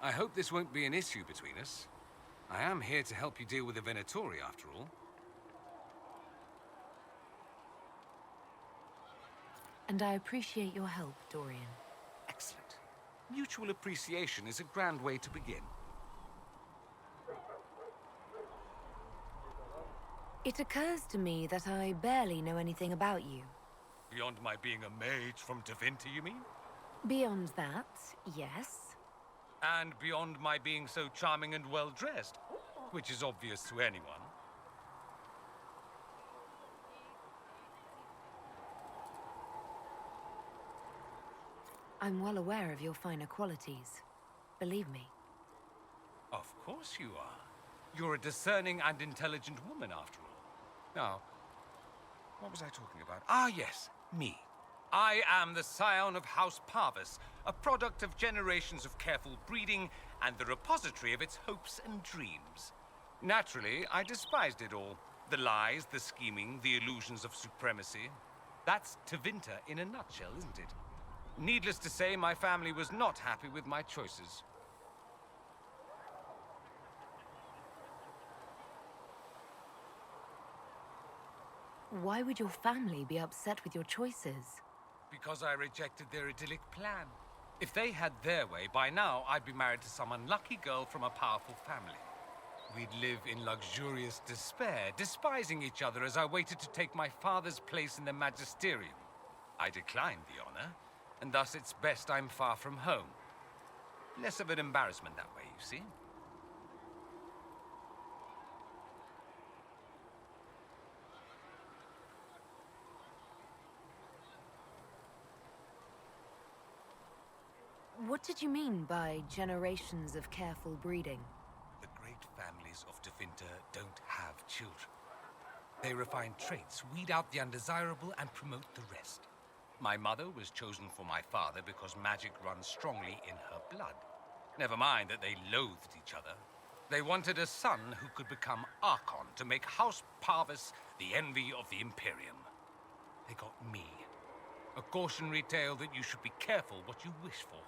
I hope this won't be an issue between us. I am here to help you deal with the Venatori, after all. And I appreciate your help, Dorian. Excellent. Mutual appreciation is a grand way to begin. It occurs to me that I barely know anything about you. Beyond my being a mage from Tevinter, you mean? Beyond that, yes. And beyond my being so charming and well-dressed, which is obvious to anyone. I'm well aware of your finer qualities. Believe me. Of course you are. You're a discerning and intelligent woman, after all. Now, what was I talking about? Ah, yes, me. I am the scion of House Parvis, a product of generations of careful breeding and the repository of its hopes and dreams. Naturally, I despised it all. The lies, the scheming, the illusions of supremacy. That's Tevinter in a nutshell, isn't it? Needless to say, my family was not happy with my choices. Why would your family be upset with your choices? Because I rejected their idyllic plan. If they had their way, by now I'd be married to some unlucky girl from a powerful family. We'd live in luxurious despair, despising each other as I waited to take my father's place in the magisterium. I declined the honor, and thus it's best I'm far from home. Less of an embarrassment that way, you see. What did you mean by generations of careful breeding? The great families of Tevinter don't have children. They refine traits, weed out the undesirable, and promote the rest. My mother was chosen for my father because magic runs strongly in her blood. Never mind that they loathed each other. They wanted a son who could become Archon to make House Parvis the envy of the Imperium. They got me. A cautionary tale that you should be careful what you wish for.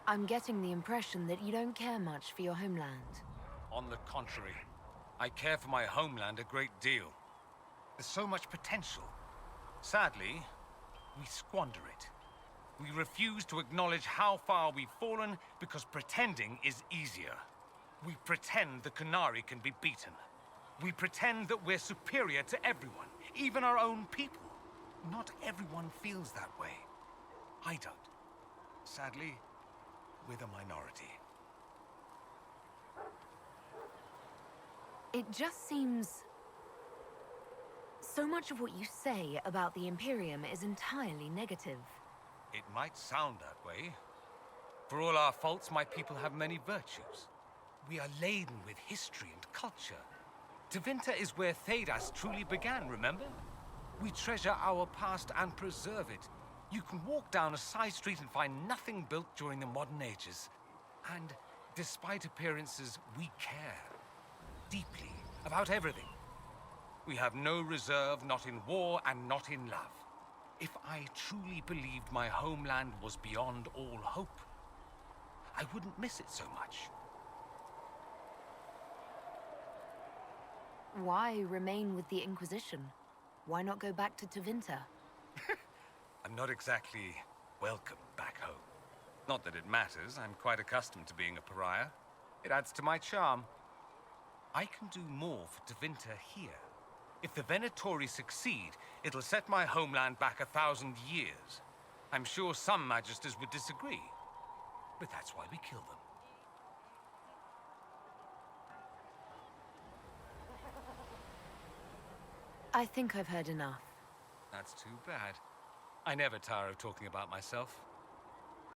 I'm getting the impression that you don't care much for your homeland. On the contrary, I care for my homeland a great deal. There's so much potential. Sadly, we squander it. We refuse to acknowledge how far we've fallen because pretending is easier. We pretend the Qunari can be beaten. We pretend that we're superior to everyone, even our own people. Not everyone feels that way. I don't. Sadly, we're the minority. It just seems... So much of what you say about the Imperium is entirely negative. It might sound that way. For all our faults, my people have many virtues. We are laden with history and culture. Tevinter is where Thedas truly began, remember? We treasure our past and preserve it. You can walk down a side street and find nothing built during the modern ages. And despite appearances, we care. Deeply, about everything. We have no reserve, not in war and not in love. If I truly believed my homeland was beyond all hope, I wouldn't miss it so much. Why remain with the Inquisition? Why not go back to Tevinter? I'm not exactly welcome back home. Not that it matters, I'm quite accustomed to being a pariah. It adds to my charm. I can do more for Tevinter here. If the Venatori succeed, it'll set my homeland back 1,000 years. I'm sure some magisters would disagree, but that's why we kill them. I think I've heard enough. That's too bad. I never tire of talking about myself.